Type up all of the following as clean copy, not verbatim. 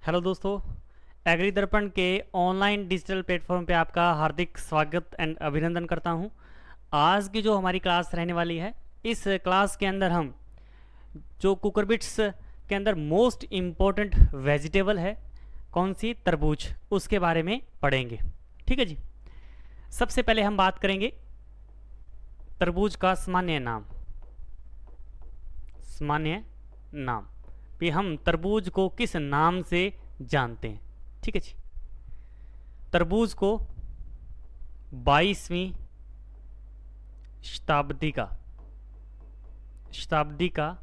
Hello दोस्तों, agree दर्पण के ऑनलाइन डिजिटल प्लेटफॉर्म पे आपका हार्दिक स्वागत एंड अभिनंदन करता हूं। आज की जो हमारी क्लास रहने वाली है, इस क्लास के अंदर हम जो कुकरबिट्स के अंदर मोस्ट इम्पोर्टेंट वेजिटेबल है कौन सी, तरबूज, उसके बारे में पढ़ेंगे। ठीक है जी। सबसे पहले हम बात करेंगे तरबूज का सामान्य नाम। सामान्य नाम भी हम तरबूज को किस नाम से जानते हैं। ठीक है जी। तरबूज को 22वीं शताब्दी का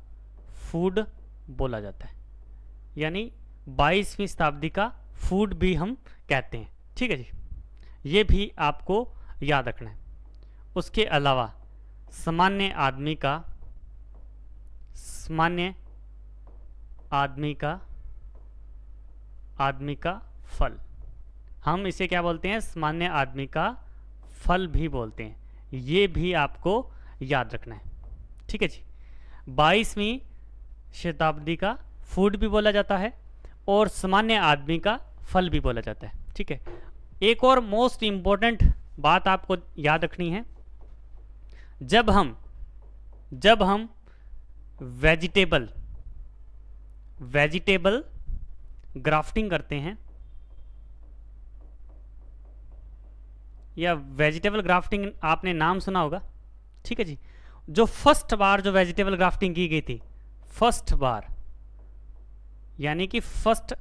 फूड बोला जाता है, यानी 22वीं शताब्दी का फूड भी हम कहते हैं। ठीक है जी, ये भी आपको याद रखना है। उसके अलावा सामान्य आदमी का फल, हम इसे क्या बोलते हैं, सामान्य आदमी का फल भी बोलते हैं। ये भी आपको याद रखना है। ठीक है जी। 22वीं शताब्दी का फूड भी बोला जाता है और सामान्य आदमी का फल भी बोला जाता है। ठीक है। एक और मोस्ट इम्पोर्टेंट बात आपको याद रखनी है, जब हम वेजिटेबल ग्राफ्टिंग करते हैं या वेजिटेबल ग्राफ्टिंग आपने नाम सुना होगा। ठीक है जी। जो फर्स्ट बार जो वेजिटेबल ग्राफ्टिंग की गई थी, फर्स्ट बार यानी कि फर्स्ट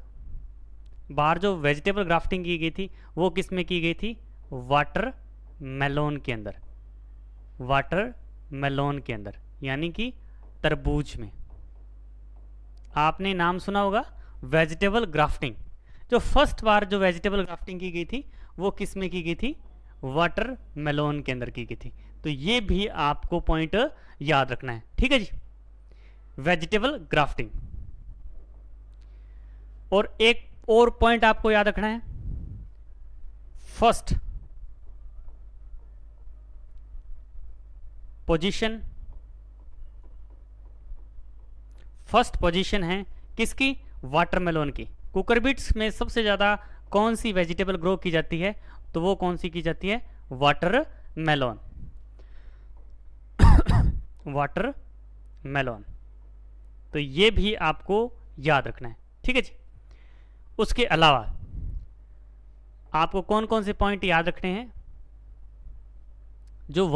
बार जो वेजिटेबल ग्राफ्टिंग की गई थी वो किस में की गई थी, वाटरमेलोन के अंदर, यानी कि तरबूज में। आपने नाम सुना होगा वेजिटेबल ग्राफ्टिंग। जो फर्स्ट बार जो वेजिटेबल ग्राफ्टिंग की गई थी वो किस में की गई थी, वाटरमेलोन के अंदर की गई थी। तो ये भी आपको पॉइंट याद रखना है। ठीक है जी, वेजिटेबल ग्राफ्टिंग। और एक और पॉइंट आपको याद रखना है, फर्स्ट पोजीशन है किसकी, वाटरमेलोन की। कुकरबिट्स में सबसे ज़्यादा कौन सी वेजिटेबल ग्रो की जाती है, तो वो कौन सी की जाती है, वाटरमेलोन। तो ये भी आपको याद रखना है। ठीक है जी। उसके अलावा आपको कौन कौन से पॉइंट याद रखने हैं, जो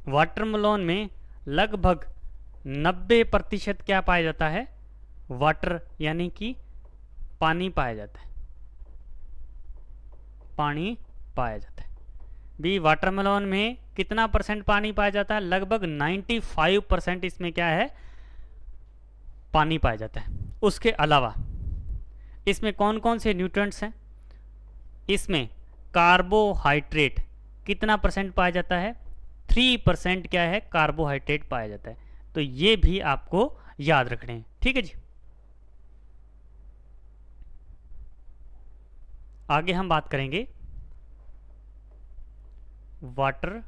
वाटरमेलोन में लगभग 90% क्या पाया जाता है, वाटर, यानी कि पानी पाया जाता है। भी वाटरमेलोन में कितना परसेंट पानी पाया जाता है, लगभग 95% इसमें क्या है, पानी पाया जाता है। उसके अलावा इसमें कौन कौन से न्यूट्रिएंट्स हैं, इसमें कार्बोहाइड्रेट कितना परसेंट पाया जाता है, 3% क्या है, कार्बोहाइड्रेट पाया जाता है। तो ये भी आपको याद रखने हैं। ठीक है जी। आगे हम बात करेंगे वाटरमेलोन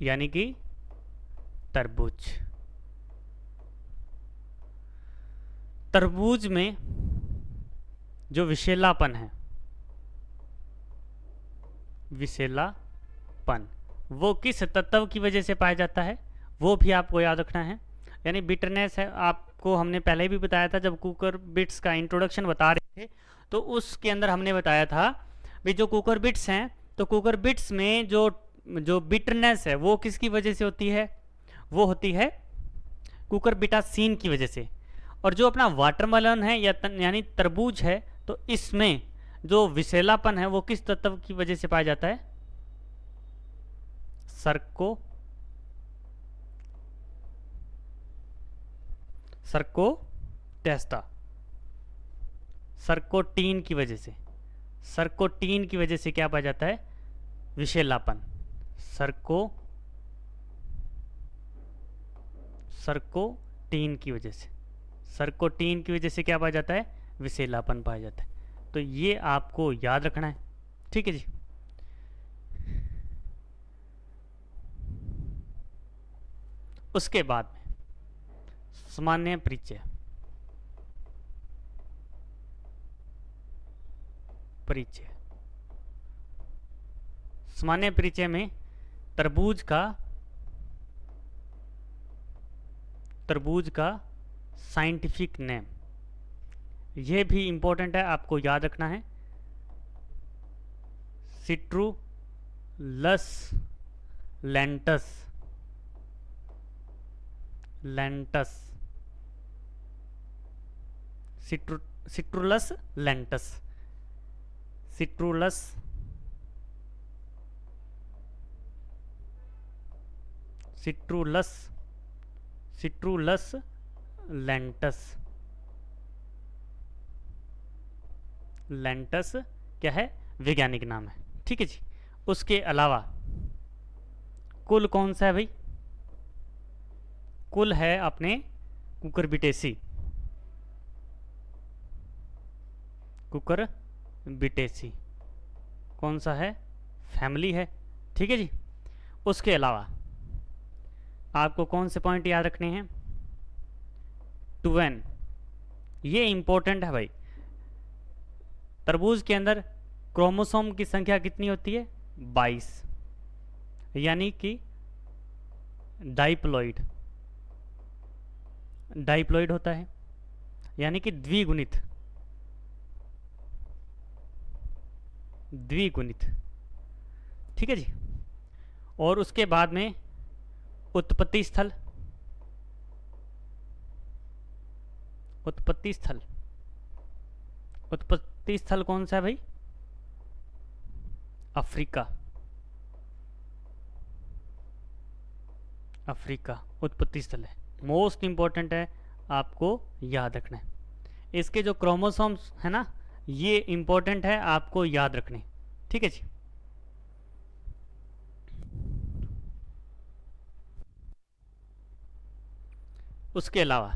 यानी कि तरबूज। तरबूज में जो विषैलापन वो किस तत्व की वजह से पाया जाता है, वो भी आपको याद रखना है। यानी बिटरनेस है, आपको हमने पहले भी बताया था जब कुकरबिट्स का इंट्रोडक्शन बता रहे थे, तो उसके अंदर हमने बताया था भी जो कुकरबिट्स हैं, तो कुकरबिट्स में जो बिटरनेस है वो किसकी वजह से होती है, वो होती है कुकरबिटासीन की वजह से। और जो अपना वाटरमेलन है यानी तरबूज है, तो इसमें जो विषैलापन है वो किस तत्व की वजह से पाया जाता है, सर्कोटीन की वजह से क्या पाया जाता है, विषैलापन। सर्कोटीन की वजह से क्या पाया जाता है, विषैलापन पाया जाता है। तो ये आपको याद रखना है। ठीक है जी। उसके बाद में सामान्य परिचय। सामान्य परिचय में तरबूज का साइंटिफिक नेम, यह भी इंपॉर्टेंट है, आपको याद रखना है। Citrullus Lantus, citrullus Lantus, citrullus Lantus क्या है? वैज्ञानिक नाम है। ठीक है जी। उसके अलावा कुल कौन सा है भाई? कुल है अपने कुकुरबिटेसी, कौन सा है? फैमिली है। ठीक है जी। उसके अलावा आपको कौन से पॉइंट याद रखने हैं? 2n, ये इंपॉर्टेंट है भाई। तरबूज के अंदर क्रोमोसोम की संख्या कितनी होती है? 22, यानी कि डाइप्लॉइड होता है, यानी कि द्विगुणित। ठीक है जी। और उसके बाद में उत्पत्ति स्थल कौन सा है भाई? अफ्रीका उत्पत्ति स्थल है। मोस्ट इंपॉर्टेंट है, आपको याद रखना है। इसके जो क्रोमोसोम्स है ना, ये इंपॉर्टेंट है, आपको याद रखने। ठीक है जी। उसके अलावा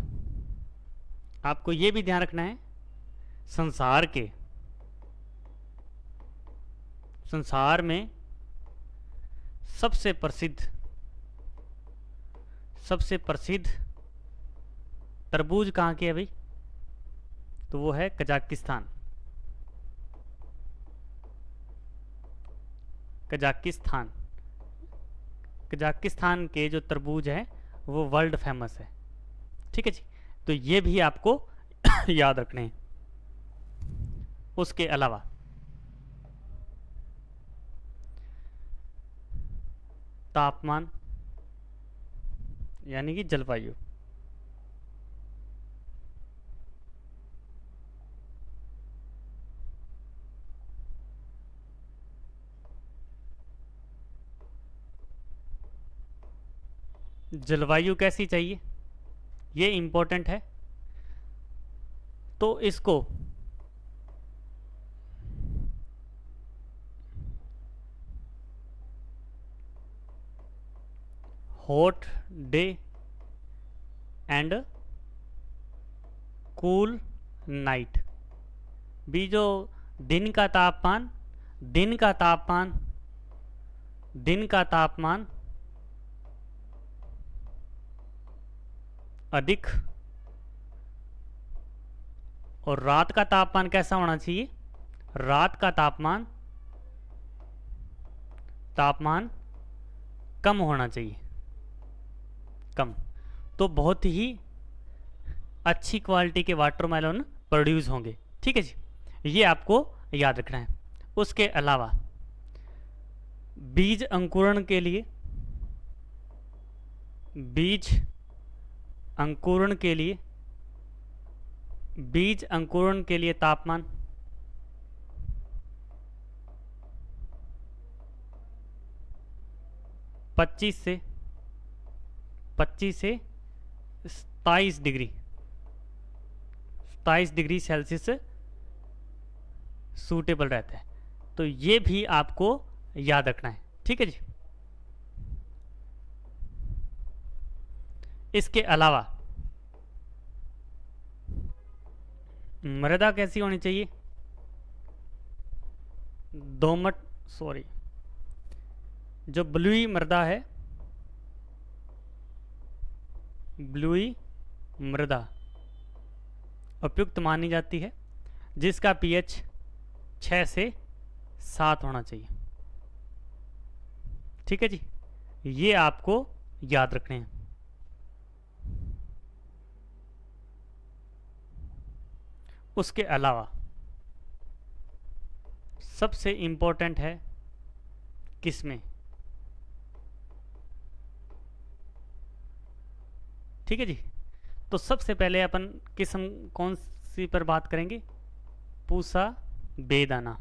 आपको ये भी ध्यान रखना है, संसार में सबसे प्रसिद्ध तरबूज कहाँ के है भाई? तो वो है कजाकिस्तान। कजाकिस्तान के जो तरबूज है वो वर्ल्ड फेमस है। ठीक है जी। तो ये भी आपको याद रखने हैं। उसके अलावा तापमान, यानी कि जलवायु। जलवायु कैसी चाहिए, ये इंपॉर्टेंट है। तो इसको hot day and cool night भी, जो दिन का तापमान अधिक और रात का तापमान कैसा होना चाहिए? रात का तापमान कम होना चाहिए, कम। तो बहुत ही अच्छी क्वालिटी के वाटरमेलन प्रोड्यूस होंगे। ठीक है जी, ये आपको याद रखना है। उसके अलावा बीज अंकुरण के लिए तापमान 25 से 27 डिग्री सेल्सियस सूटेबल रहता है। तो ये भी आपको याद रखना है। ठीक है जी। इसके अलावा मृदा कैसी होनी चाहिए? जो बलुई मृदा है, ब्लूई मृदा उपयुक्त मानी जाती है, जिसका पीएच 6 से 7 होना चाहिए। ठीक है जी, ये आपको याद रखने हैं। उसके अलावा सबसे इंपॉर्टेंट है किसमें, ठीक है जी। तो सबसे पहले अपन किस्म कौन सी पर बात करेंगे, पूसा बेदाना।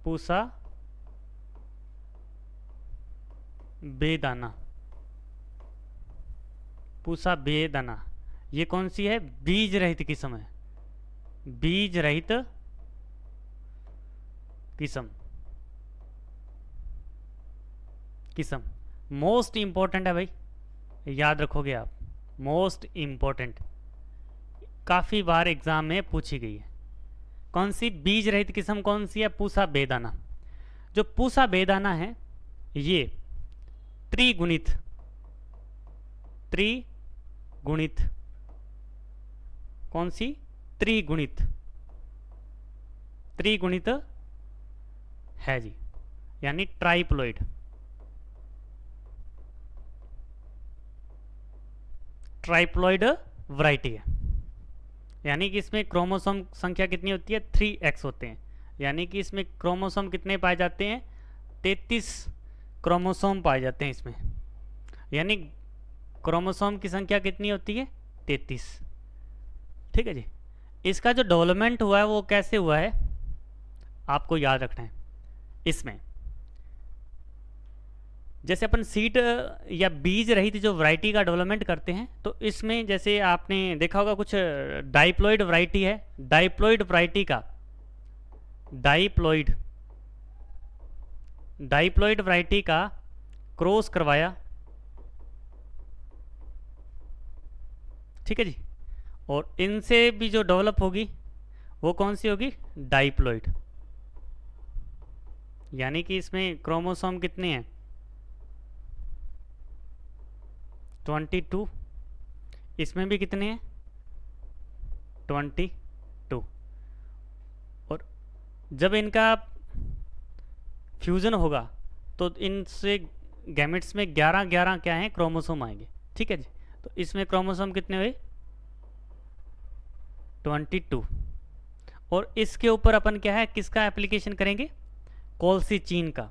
पूसा बेदाना, पूसा बेदाना, ये कौन सी है, बीज रहित किस्म है, बीज रहित किस्म। किस्म मोस्ट इंपॉर्टेंट है भाई, याद रखोगे आप, मोस्ट इंपॉर्टेंट, काफ़ी बार एग्जाम में पूछी गई है। कौन सी बीज रहित किस्म कौन सी है, पूसा बेदाना। जो पूसा बेदाना है ये त्रिगुणित, त्रिगुणित, कौन सी, त्रिगुणित, त्रिगुणित है जी, यानी ट्राइप्लॉइड, ट्राइप्लॉइड वैरायटी है। यानी कि इसमें क्रोमोसोम संख्या कितनी होती है, 3x होते हैं। यानी कि इसमें क्रोमोसोम कितने पाए जाते हैं, 33 क्रोमोसोम पाए जाते हैं इसमें। यानी क्रोमोसोम की संख्या कितनी होती है, 33। ठीक है जी। इसका जो डेवलपमेंट हुआ है वो कैसे हुआ है आपको याद रखना है। इसमें जैसे अपन सीड या बीज रहित जो वैरायटी का डेवलपमेंट करते हैं, तो इसमें जैसे आपने देखा होगा कुछ डाइप्लॉइड वैरायटी है, डाइप्लॉइड वैरायटी का, डाइप्लॉइड, डाइप्लॉइड वैरायटी का क्रॉस करवाया, ठीक है जी। और इनसे भी जो डेवलप होगी वो कौन सी होगी, डाइप्लॉइड। यानी कि इसमें क्रोमोसोम कितने हैं, 22, इसमें भी कितने हैं, 22। और जब इनका फ्यूज़न होगा तो इनसे गैमेट्स में 11 क्या हैं, क्रोमोसोम आएंगे। ठीक है जी। तो इसमें क्रोमोसोम कितने हुए, 22। और इसके ऊपर अपन क्या है, किसका एप्लीकेशन करेंगे, कोल्सीचीन का,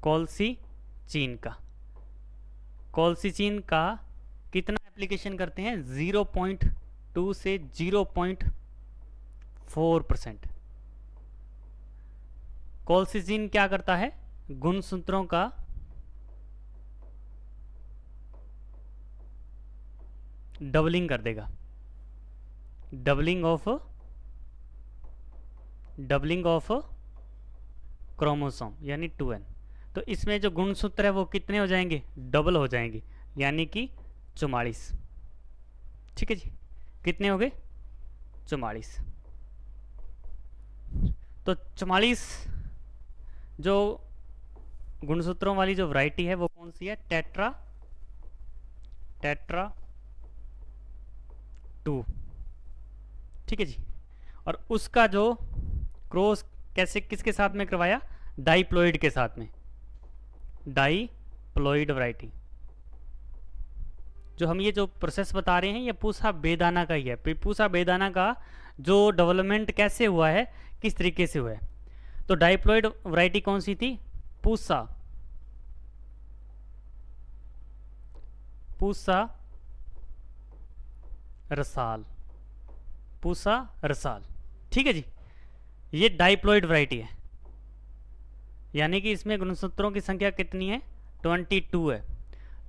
कोल्सीचीन का, कोल्सीचीन का कितना एप्लीकेशन करते हैं, 0.2 से 0.4%। कोल्सीचीन क्या करता है, गुणसूत्रों का डबलिंग कर देगा, डबलिंग ऑफ क्रोमोसोम, यानी 2n। तो इसमें जो गुणसूत्र है वो कितने हो जाएंगे, डबल हो जाएंगे, यानी कि 44। ठीक है जी। कितने हो गए, 44। तो 44 जो गुणसूत्रों वाली जो वैरायटी है वो कौन सी है, टेट्रा 2। ठीक है जी। और उसका जो क्रॉस कैसे किसके साथ में करवाया, डाइप्लॉइड के साथ में, डाइप्लॉइड वैरायटी। जो हम ये जो प्रोसेस बता रहे हैं ये पूसा बेदाना का ही है। पूसा बेदाना का जो डेवलपमेंट कैसे हुआ है, किस तरीके से हुआ है। तो डाइप्लॉइड वैरायटी कौन सी थी, पूसा रसाल, पूसा रसाल। ठीक है जी। ये डाइप्लॉइड वैरायटी है, यानी कि इसमें गुणसूत्रों की संख्या कितनी है, 22 है।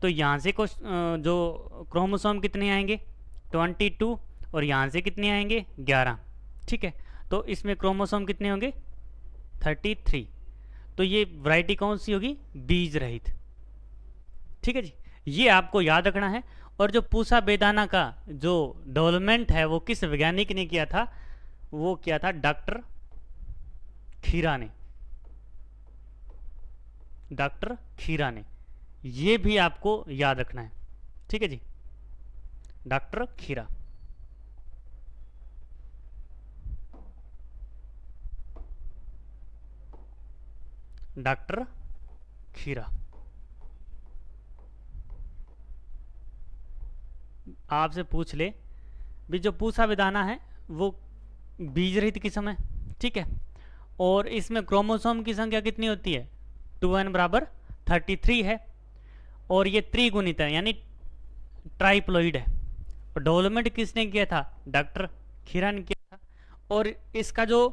तो यहाँ से कुछ जो क्रोमोसोम कितने आएंगे, 22, और यहाँ से कितने आएंगे, 11। ठीक है। तो इसमें क्रोमोसोम कितने होंगे, 33। तो ये वैरायटी कौन सी होगी, बीज रहित। ठीक है जी। ये आपको याद रखना है। और जो पूसा बेदाना का जो डेवलपमेंट है वो किस वैज्ञानिक ने किया था, वो किया था डॉक्टर खीरा ने। डॉक्टर खीरा ने। ये भी आपको याद रखना है, ठीक है जी, डॉक्टर खीरा। डॉक्टर खीरा। आपसे पूछ ले भी जो पूसा विदाना है वो बीज रहित किस्म है, ठीक है, और इसमें क्रोमोसोम की संख्या कितनी होती है, 2n बराबर 33 है, और ये त्रिगुणित है यानी ट्राइप्लॉइड है। और डेवलपमेंट किसने किया था, डॉक्टर खीरा ने किया था। और इसका जो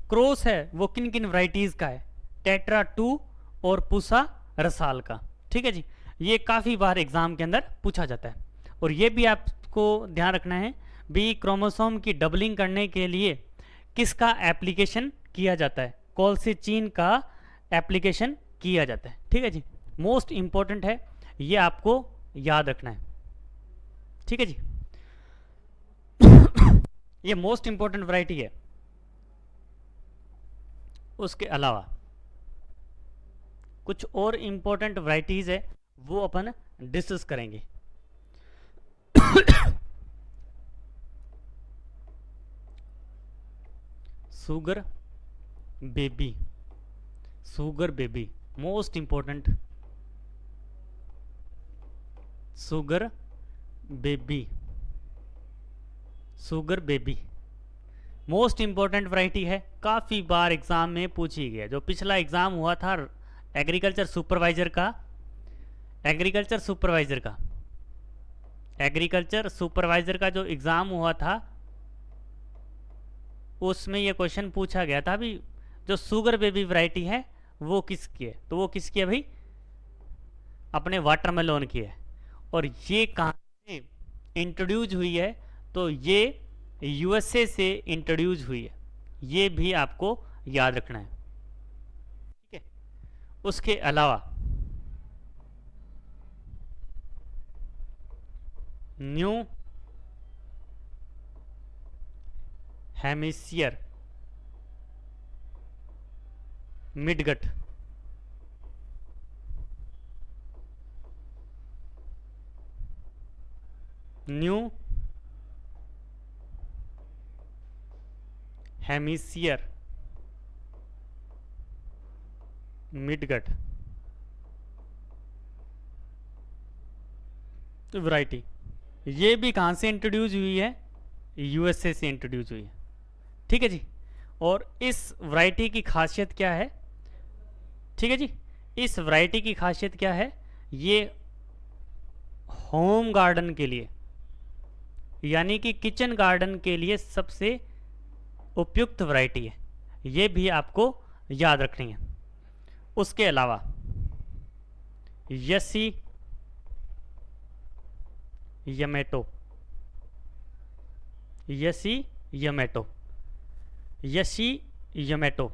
क्रॉस है वो किन किन वैरायटीज़ का है, टेट्रा 2 और पूसा रसाल का, ठीक है जी। ये काफ़ी बार एग्जाम के अंदर पूछा जाता है। और ये भी आपको ध्यान रखना है भी क्रोमोसोम की डबलिंग करने के लिए किसका एप्लीकेशन किया जाता है, कोलसेचिन का एप्लीकेशन किया जाता है, ठीक है जी। मोस्ट इंपॉर्टेंट है, ये आपको याद रखना है, ठीक है जी। ये मोस्ट इंपॉर्टेंट वैरायटी है। उसके अलावा कुछ और इंपॉर्टेंट वैरायटीज है वो अपन डिस्कस करेंगे। Sugar baby, sugar baby most important, sugar baby, sugar baby most important variety है, काफ़ी बार एग्जाम में पूछी गई है। जो पिछला एग्जाम हुआ था एग्रीकल्चर सुपरवाइजर का, एग्रीकल्चर सुपरवाइजर का, एग्रीकल्चर सुपरवाइजर का जो एग्ज़ाम हुआ था उसमें ये क्वेश्चन पूछा गया था भी जो सुगर बेबी वैरायटी है वो किसकी है, तो वो किसकी है भाई, अपने वाटरमेलोन की है। और ये कहाँ से इंट्रोड्यूस हुई है, तो ये यूएसए से इंट्रोड्यूस हुई है, ये भी आपको याद रखना है, ठीक है। उसके अलावा new hemisphere midgut, new hemisphere midgut variety, ये भी कहाँ से इंट्रोड्यूस हुई है, यूएसए से इंट्रोड्यूस हुई है, ठीक है जी। और इस वैरायटी की खासियत क्या है, ठीक है जी, इस वैरायटी की खासियत क्या है, ये होम गार्डन के लिए यानी कि किचन गार्डन के लिए सबसे उपयुक्त वैरायटी है, ये भी आपको याद रखनी है। उसके अलावा यसी यमेटो, यसी यमेटो, यसी यमेटो,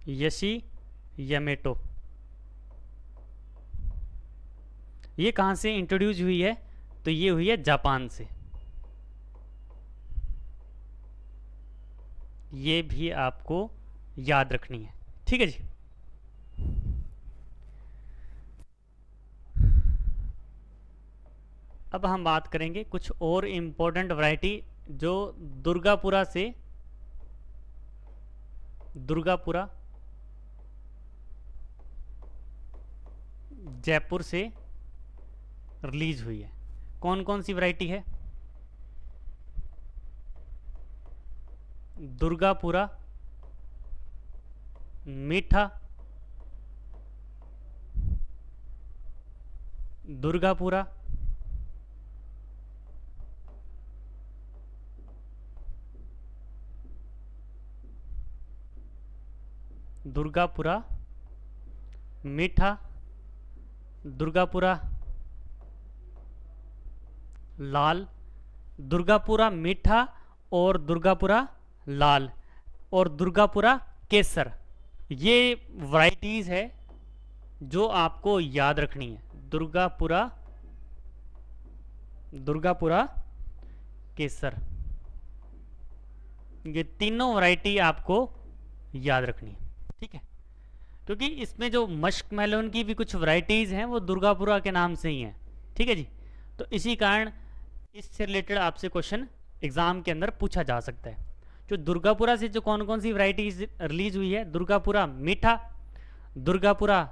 यसी यमेटो, ये कहाँ से इंट्रोड्यूस हुई है, तो ये हुई है जापान से, ये भी आपको याद रखनी है, ठीक है जी। अब हम बात करेंगे कुछ और इम्पोर्टेंट वैरायटी जो दुर्गापुरा से, दुर्गापुरा जयपुर से रिलीज हुई है। कौन कौन सी वैरायटी है, दुर्गापुरा मीठा, दुर्गापुरा दुर्गापुरा मीठा, दुर्गापुरा लाल, दुर्गापुरा मीठा और दुर्गापुरा लाल और दुर्गापुरा केसर, ये वैरायटीज है जो आपको याद रखनी है। दुर्गापुरा, दुर्गापुरा केसर, ये तीनों वैरायटी आपको याद रखनी है, ठीक है। क्योंकि इसमें जो मस्क मेलोन की भी कुछ वैरायटीज़ हैं वो दुर्गापुरा के नाम से ही हैं, ठीक है जी। तो इसी कारण इससे रिलेटेड आपसे क्वेश्चन एग्ज़ाम के अंदर पूछा जा सकता है। जो दुर्गापुरा से जो कौन कौन सी वैरायटीज रिलीज हुई है, दुर्गापुरा मीठा, दुर्गापुरा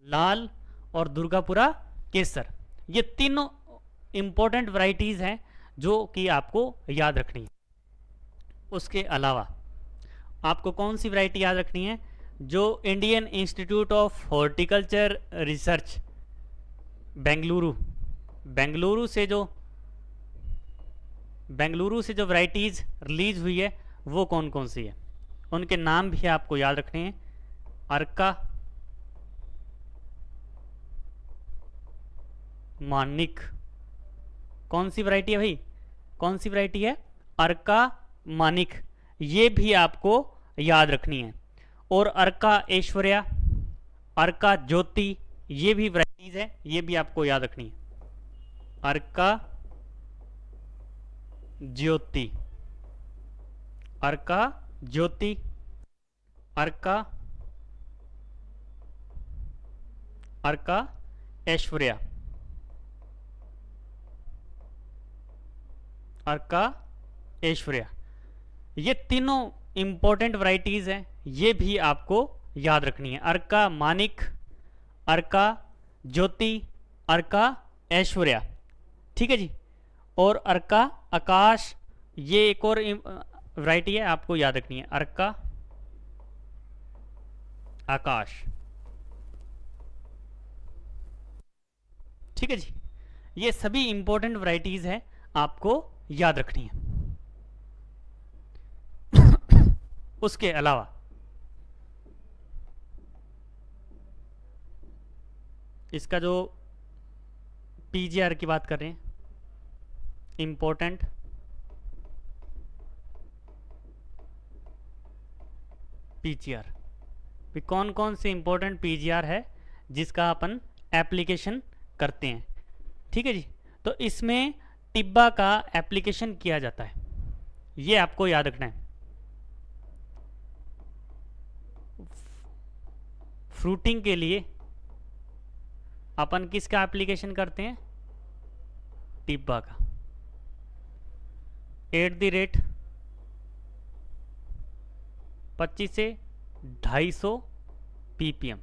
लाल और दुर्गापुरा केसर, ये तीनों इम्पोर्टेंट वैरायटीज़ हैं जो कि आपको याद रखनी है। उसके अलावा आपको कौन सी वैरायटी याद रखनी है, जो Indian Institute of Horticulture research Bengaluru से जो वैरायटीज़ रिलीज हुई है वो कौन कौन सी है, उनके नाम भी आपको याद रखने हैं। अर्का, मानिक, कौन सी वैरायटी है भाई, कौन सी वैरायटी है, अर्का मानिक, ये भी आपको याद रखनी है। और अर्का ऐश्वर्या, अर्का ज्योति, ये भी वैरायटीज है, ये भी आपको याद रखनी है। अर्का ज्योति, अर्का ज्योति, अर्का ऐश्वर्या, अर्का ऐश्वर्या, ये तीनों इंपॉर्टेंट वैरायटीज हैं, ये भी आपको याद रखनी है। अर्का मानिक, अर्का ज्योति, अर्का ऐश्वर्या, ठीक है जी। और अर्का आकाश, ये एक और वैरायटी है, आपको याद रखनी है, अर्का आकाश, ठीक है जी। ये सभी इंपॉर्टेंट वैरायटीज है, आपको याद रखनी है। उसके अलावा इसका जो पीजीआर की बात कर रहे हैं, इंपॉर्टेंट पीजीआर, कौन कौन से इंपॉर्टेंट पीजीआर है जिसका अपन एप्लीकेशन करते हैं, ठीक है जी। तो इसमें टिब्बा का एप्लीकेशन किया जाता है, ये आपको याद रखना है। फ्रूटिंग के लिए अपन किसका एप्लीकेशन करते हैं, टिब्बा का। @ 25 से 250 ppm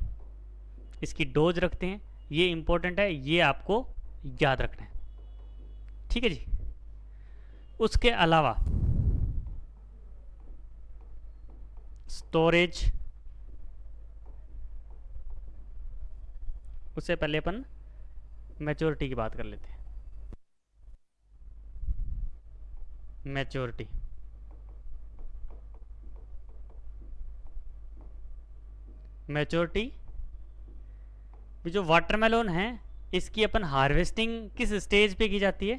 इसकी डोज रखते हैं, ये इंपॉर्टेंट है, ये आपको याद रखना है, ठीक है जी। उसके अलावा स्टोरेज, उससे पहले अपन मैच्योरिटी की बात कर लेते हैं। मैच्योरिटी, जो वाटरमेलोन है इसकी अपन हार्वेस्टिंग किस स्टेज पे की जाती है,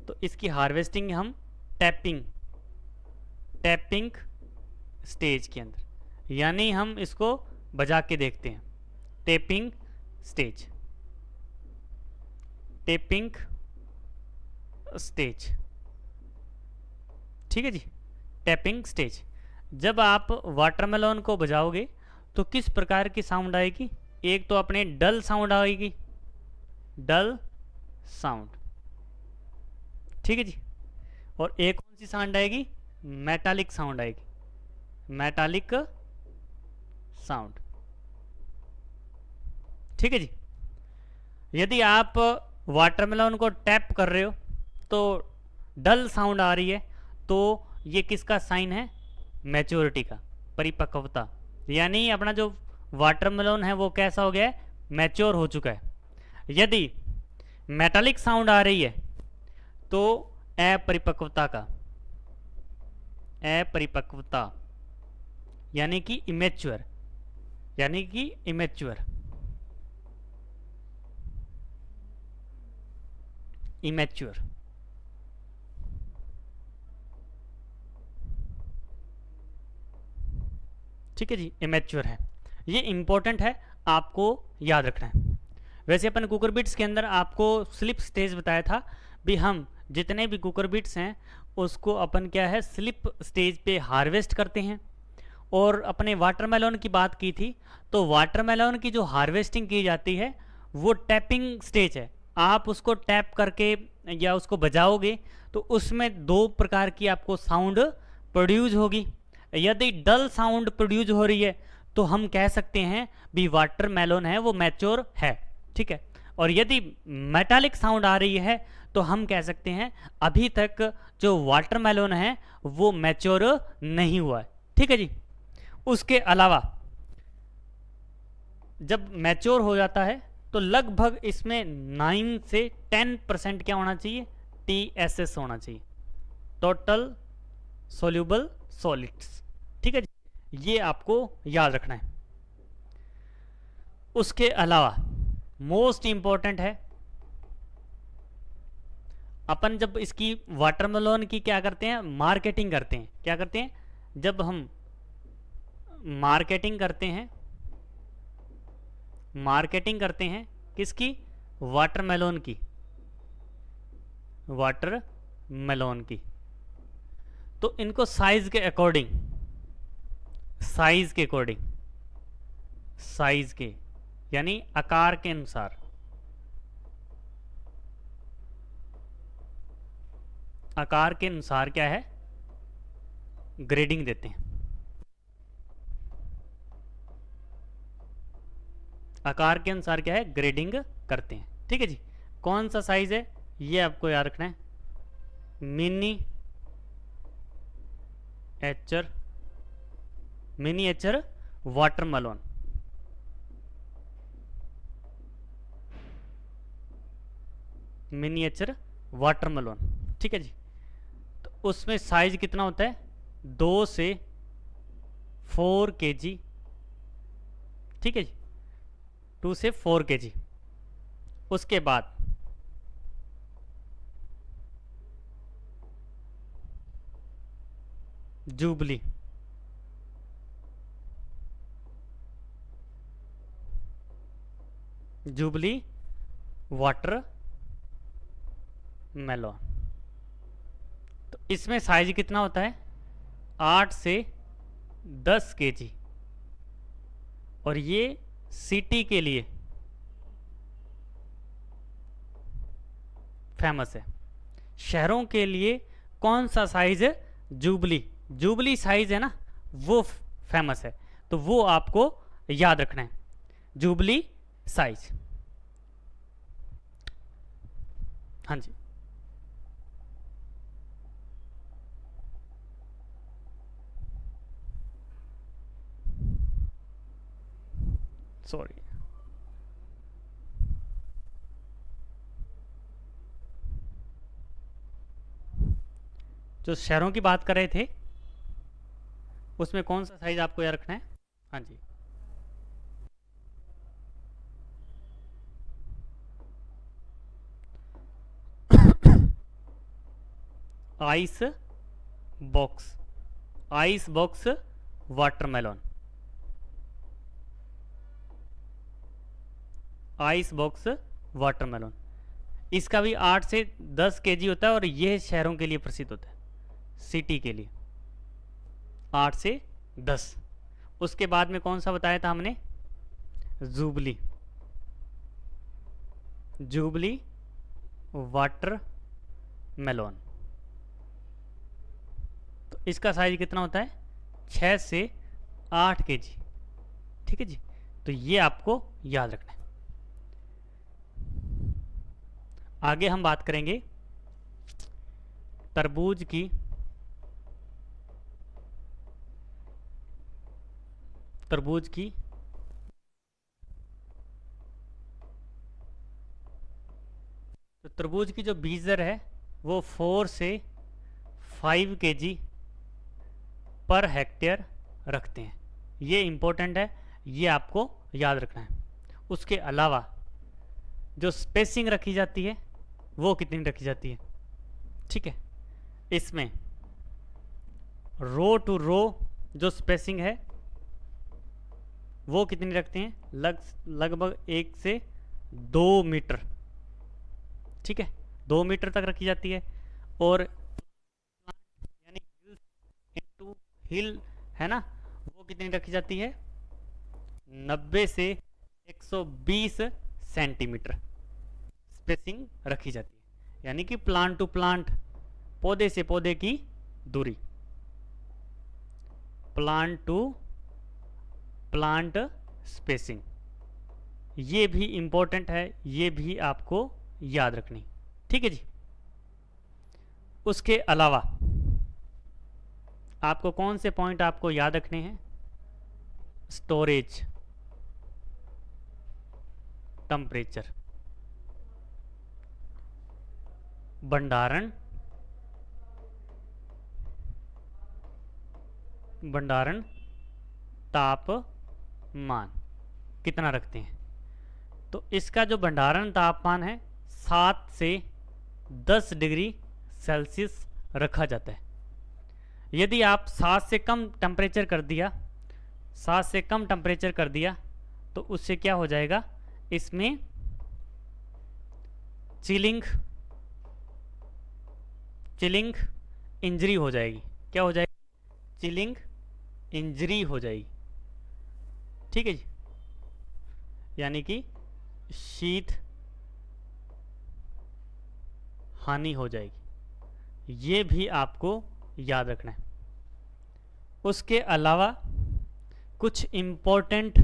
तो इसकी हार्वेस्टिंग हम टैपिंग स्टेज के अंदर, यानी हम इसको बजा के देखते हैं, टैपिंग स्टेज, ठीक है जी। टैपिंग स्टेज, जब आप वाटरमेलोन को बजाओगे तो किस प्रकार की साउंड आएगी, एक तो अपने डल साउंड आएगी, डल साउंड, ठीक है जी। और एक कौन सी साउंड आएगी, मेटालिक साउंड आएगी, मेटालिक साउंड, ठीक है जी। यदि आप वाटरमेलोन को टैप कर रहे हो तो डल साउंड आ रही है, तो ये किसका साइन है, मैच्योरिटी का, परिपक्वता, यानी अपना जो वाटरमेलोन है वो कैसा हो गया है, मैच्योर हो चुका है। यदि मेटालिक साउंड आ रही है तो अपरिपक्वता, यानी कि इमेच्योर, ठीक है जी, इमेच्योर है, ये इंपॉर्टेंट है, आपको याद रखना है। वैसे अपन कुकर बीट्स के अंदर आपको स्लिप स्टेज बताया था भी, हम जितने भी कुकर बीट्स हैं उसको अपन क्या है स्लिप स्टेज पे हार्वेस्ट करते हैं। और अपने वाटरमेलन की बात की थी, तो वाटरमेलन की जो हार्वेस्टिंग की जाती है वो टैपिंग स्टेज है। आप उसको टैप करके या उसको बजाओगे तो उसमें दो प्रकार की आपको साउंड प्रोड्यूस होगी। यदि डल साउंड प्रोड्यूस हो रही है तो हम कह सकते हैं भी वाटरमेलन है वो मैच्योर है, ठीक है। और यदि मेटालिक साउंड आ रही है तो हम कह सकते हैं अभी तक जो वाटरमेलन है वो मैच्योर नहीं हुआ है, ठीक है जी। उसके अलावा जब मैच्योर हो जाता है तो लगभग इसमें 9 से 10% क्या होना चाहिए, TSS होना चाहिए, टोटल सोल्यूबल सॉलिड्स, ठीक है जी। ये आपको याद रखना है। उसके अलावा मोस्ट इंपॉर्टेंट है, अपन जब इसकी वाटरमेलन की क्या करते हैं मार्केटिंग करते हैं, क्या करते हैं जब हम मार्केटिंग करते हैं किसकी, वाटरमेलन की, वाटरमेलन की, तो इनको साइज के अकॉर्डिंग, साइज के यानी आकार के अनुसार, आकार के अनुसार क्या है ग्रेडिंग देते हैं। आकार के अनुसार क्या है ग्रेडिंग करते हैं, ठीक है जी। कौन सा साइज है ये आपको याद रखना है, मिनिएचर वाटरमेलन, मिनिएचर वाटरमेलन, ठीक है जी। तो उसमें साइज कितना होता है 2 से 4 kg, ठीक है जी, 2 से 4 kg। उसके बाद जुबली, वाटर मेलन, तो इसमें साइज कितना होता है 8 से 10 kg। और ये सिटी के लिए फेमस है। शहरों के लिए कौन सा साइज है, जुबली साइज है ना, वो फेमस है, तो वो आपको याद रखना है, जुबली साइज। हाँ जी, सॉरी, जो शहरों की बात कर रहे थे उसमें कौन सा साइज आपको याद रखना है। हाँ जी, ice box watermelon, ice box watermelon, इसका भी 8 से 10 kg होता है और यह शहरों के लिए प्रसिद्ध होता है, सिटी के लिए 8 से 10। उसके बाद में कौन सा बताया था हमने, जुबली वाटरमेलन, तो इसका साइज कितना होता है 6 से 8 kg, ठीक है जी। तो ये आपको याद रखना है। आगे हम बात करेंगे तरबूज की, तो तरबूज की जो बीज दर है वो 4 से 5 kg पर हेक्टेयर रखते हैं, ये इंपॉर्टेंट है, ये आपको याद रखना है। उसके अलावा जो स्पेसिंग रखी जाती है वो कितनी रखी जाती है, ठीक है। इसमें रो टू रो जो स्पेसिंग है वो कितनी रखते हैं, लगभग 1 से 2 मीटर, ठीक है, 2 मीटर तक रखी जाती है। और हिल है ना, वो कितनी रखी जाती है, 90 से 120 सेंटीमीटर स्पेसिंग रखी जाती है, यानी कि प्लांट टू प्लांट, पौधे से पौधे की दूरी, प्लांट टू प्लांट स्पेसिंग, ये भी इंपॉर्टेंट है, ये भी आपको याद रखनी, ठीक है जी। उसके अलावा आपको कौन से पॉइंट आपको याद रखने हैं, स्टोरेज, टेम्परेचर, भंडारण, भंडारण तापमान कितना रखते हैं। तो इसका जो भंडारण तापमान है 7 से 10 डिग्री सेल्सियस रखा जाता है। यदि आप 7 से कम टेम्परेचर कर दिया, 7 से कम टेम्परेचर कर दिया तो उससे क्या हो जाएगा, इसमें चिलिंग इंजरी हो जाएगी। क्या हो जाएगी, चिलिंग इंजरी हो जाएगी, ठीक है जी, यानी कि शीत हानि हो जाएगी, ये भी आपको याद रखना है। उसके अलावा कुछ इम्पोर्टेंट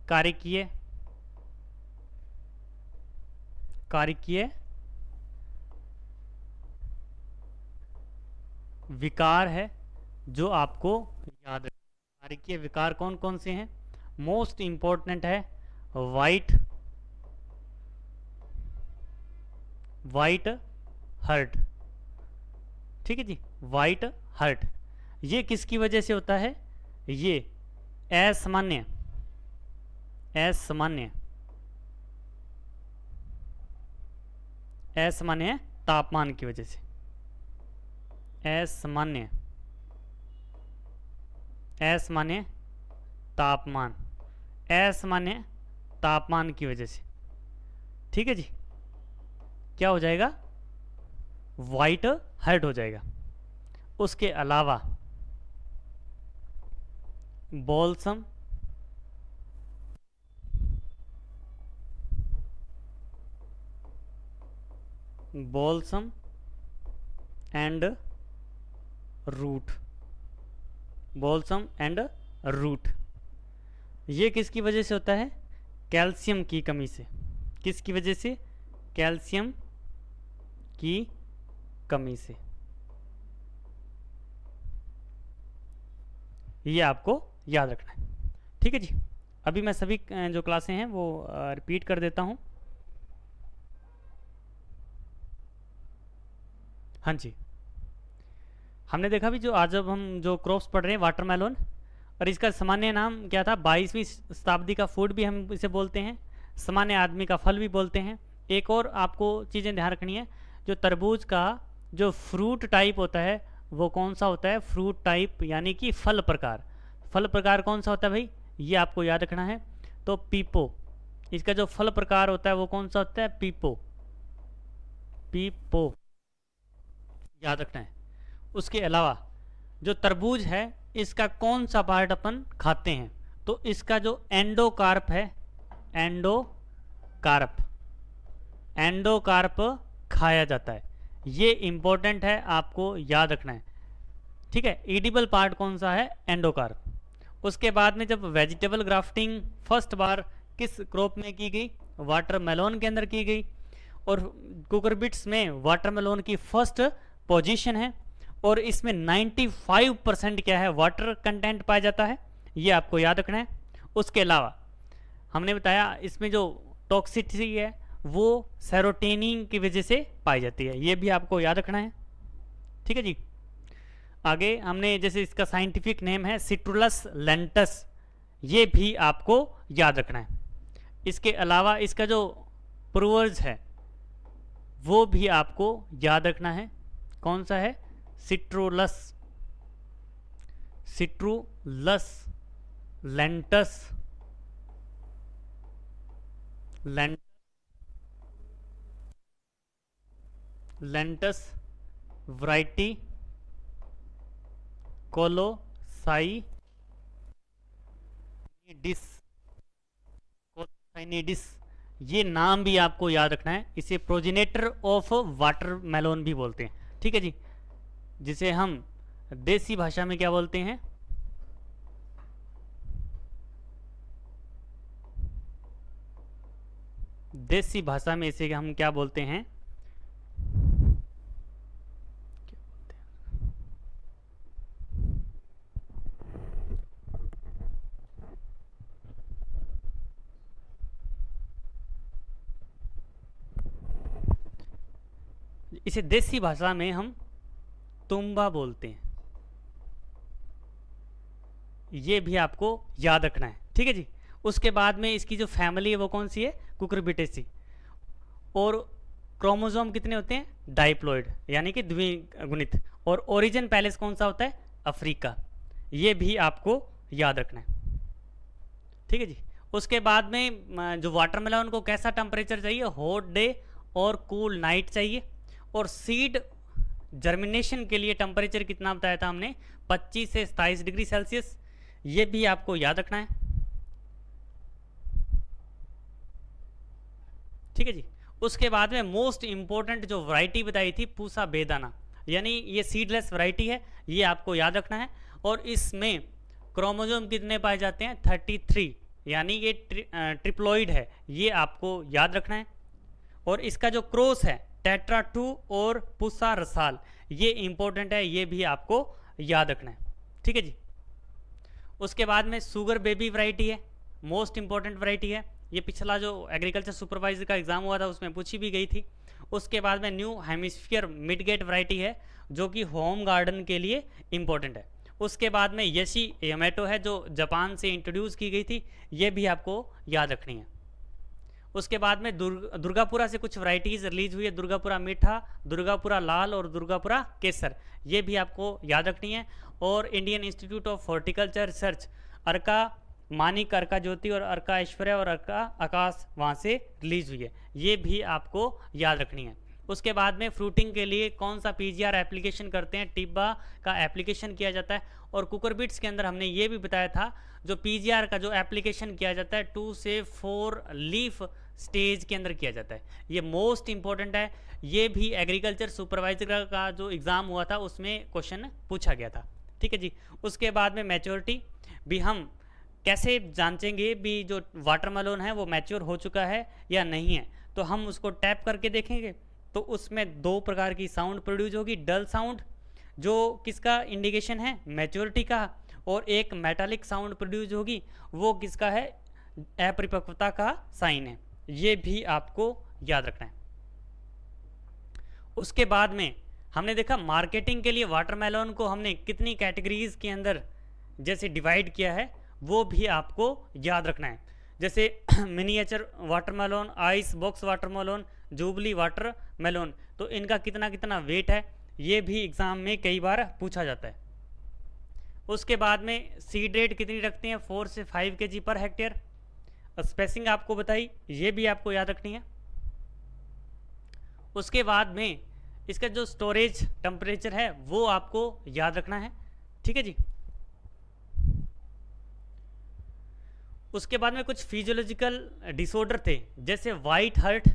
कारिकीय विकार है जो आपको याद रखना। कारिकीय विकार कौन कौन से हैं, मोस्ट इंपॉर्टेंट है वाइट हर्ट, ठीक है जी, वाइट हर्ट, ये किसकी वजह से होता है, ये असामान्य तापमान की वजह से, असामान्य तापमान की वजह से, ठीक है जी, क्या हो जाएगा, वाइट हर्ट हो जाएगा। उसके अलावा बॉल्सम एंड रूट, ये किसकी वजह से होता है, कैल्शियम की कमी से। किसकी वजह से, कैल्शियम की कमी से, ये आपको याद रखना है, ठीक है जी। अभी मैं सभी जो क्लासें हैं वो रिपीट कर देता हूँ। हाँ जी, हमने देखा भी जो आज जब हम जो क्रॉप्स पढ़ रहे हैं, वाटरमेलन, और इसका सामान्य नाम क्या था, 22वीं शताब्दी का फूड भी हम इसे बोलते हैं, सामान्य आदमी का फल भी बोलते हैं। एक और आपको चीज़ें ध्यान रखनी है, जो तरबूज का जो फ्रूट टाइप होता है वो कौन सा होता है, फ्रूट टाइप यानी कि फल प्रकार कौन सा होता है भाई, ये आपको याद रखना है। तो पीपो, इसका जो फल प्रकार होता है वो कौन सा होता है, पीपो याद रखना है। उसके अलावा जो तरबूज है इसका कौन सा पार्ट अपन खाते हैं, तो इसका जो एंडोकार्प है, एंडोकार्प खाया जाता है, ये इंपॉर्टेंट है, आपको याद रखना है, ठीक है। एडिबल पार्ट कौन सा है, एंडोकार्प। उसके बाद में जब वेजिटेबल ग्राफ्टिंग फर्स्ट बार किस क्रॉप में की गई, वाटरमेलोन के अंदर की गई, और कुकुरबिट्स में वाटरमेलोन की फर्स्ट पोजीशन है, और इसमें 95% क्या है, वाटर कंटेंट पाया जाता है, ये आपको याद रखना है। उसके अलावा हमने बताया इसमें जो टॉक्सिसिटी है वो सेरोटोनिन की वजह से पाई जाती है, ये भी आपको याद रखना है, ठीक है जी। आगे हमने जैसे इसका साइंटिफिक नेम है सिट्रुलस लेंटस, ये भी आपको याद रखना है। इसके अलावा इसका जो पूर्वज है वो भी आपको याद रखना है, कौन सा है, सिट्रुलस लेंटस, लेंटस वैरायटी कोलोसाइनिडिस, ये नाम भी आपको याद रखना है। इसे प्रोजेनेटर ऑफ वाटरमेलोन भी बोलते हैं, ठीक है जी, जिसे हम देसी भाषा में क्या बोलते हैं, देसी भाषा में इसे हम क्या बोलते हैं, इसे देसी भाषा में हम तुम्बा बोलते हैं। ये भी आपको याद रखना है, ठीक है जी। उसके बाद में इसकी जो फैमिली है वो कौन सी है, कुकुरबिटेसी। और क्रोमोसोम कितने होते हैं, डाइप्लॉइड यानी कि द्विगुणित। और ओरिजिन पैलेस कौन सा होता है, अफ्रीका। ये भी आपको याद रखना है, ठीक है जी। उसके बाद में जो वाटरमेलन को कैसा टेम्परेचर चाहिए, हॉट डे और कूल नाइट चाहिए। और सीड जर्मिनेशन के लिए टेम्परेचर कितना बताया था हमने, 25 से 27 डिग्री सेल्सियस। ये भी आपको याद रखना है, ठीक है जी। उसके बाद में मोस्ट इंपॉर्टेंट जो वैरायटी बताई थी, पूसा बेदाना, यानी ये सीडलेस वैरायटी है, ये आपको याद रखना है। और इसमें क्रोमोसोम कितने पाए जाते हैं, 33, यानी ये ट्रिप्लॉइड है, ये आपको याद रखना है। और इसका जो क्रॉस है टेट्रा 2 और पूसा रसाल, ये इंपॉर्टेंट है, ये भी आपको याद रखना है, ठीक है जी। उसके बाद में शुगर बेबी वैरायटी है, मोस्ट इंपॉर्टेंट वैरायटी है। ये पिछला जो एग्रीकल्चर सुपरवाइजर का एग्जाम हुआ था उसमें पूछी भी गई थी। उसके बाद में न्यू हेमिस्फीयर मिडगेट वैरायटी है, जो कि होम गार्डन के लिए इंपॉर्टेंट है। उसके बाद में यशी यमेटो है, जो जापान से इंट्रोड्यूस की गई थी, ये भी आपको याद रखनी है। उसके बाद में दुर्गापुरा से कुछ वैरायटीज़ रिलीज हुई है, दुर्गापुरा मीठा, दुर्गापुरा लाल और दुर्गापुरा केसर, ये भी आपको याद रखनी है। और Indian Institute of Horticulture Research, Arka Manik, Arka Jyoti और अर्का ऐश्वर्या और अर्का आकाश वहाँ से रिलीज हुई है, ये भी आपको याद रखनी है। उसके बाद में फ्रूटिंग के लिए कौन सा पीजीआर एप्लीकेशन करते हैं, टिब्बा का एप्लीकेशन किया जाता है। और कुकरबिट्स के अंदर हमने ये भी बताया था, जो पीजीआर का जो एप्लीकेशन किया जाता है 2 से 4 लीफ स्टेज के अंदर किया जाता है, ये मोस्ट इंपॉर्टेंट है। ये भी एग्रीकल्चर सुपरवाइजर का जो एग्ज़ाम हुआ था उसमें क्वेश्चन पूछा गया था, ठीक है जी। उसके बाद में मैच्योरिटी भी हम कैसे जांचेंगे भी जो वाटरमेलन है वो मैच्योर हो चुका है या नहीं है, तो हम उसको टैप करके देखेंगे। तो उसमें 2 प्रकार की साउंड प्रोड्यूस होगी, डल साउंड जो किसका इंडिकेशन है, मैच्योरिटी का, और एक मेटालिक साउंड प्रोड्यूस होगी, वो किसका है, अपरिपक्वता का साइन है। ये भी आपको याद रखना है। उसके बाद में हमने देखा मार्केटिंग के लिए वाटरमेलन को हमने कितनी कैटेगरीज के अंदर जैसे डिवाइड किया है, वो भी आपको याद रखना है। जैसे miniature watermelon, ice box watermelon, jubilee watermelon, तो इनका कितना कितना वेट है, ये भी एग्जाम में कई बार पूछा जाता है। उसके बाद में सीड रेट कितनी रखते हैं, 4 से 5 kg पर हेक्टेयर। स्पेसिंग आपको बताई, ये भी आपको याद रखनी है। उसके बाद में इसका जो स्टोरेज टेम्परेचर है वो आपको याद रखना है, ठीक है जी। उसके बाद में कुछ फिजियोलॉजिकल डिसऑर्डर थे, जैसे white heart,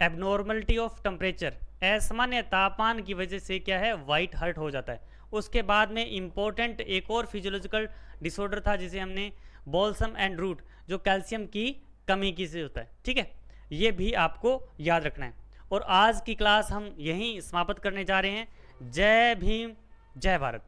abnormality of temperature, असामान्य तापमान की वजह से क्या है, वाइट हार्ट हो जाता है। उसके बाद में इंपॉर्टेंट एक और फिजियोलॉजिकल डिसऑर्डर था जिसे हमने बॉल्सम एंड रूट, जो कैल्शियम की कमी की से होता है, ठीक है, ये भी आपको याद रखना है। और आज की क्लास हम यहीं समाप्त करने जा रहे हैं। जय भीम, जय भारत।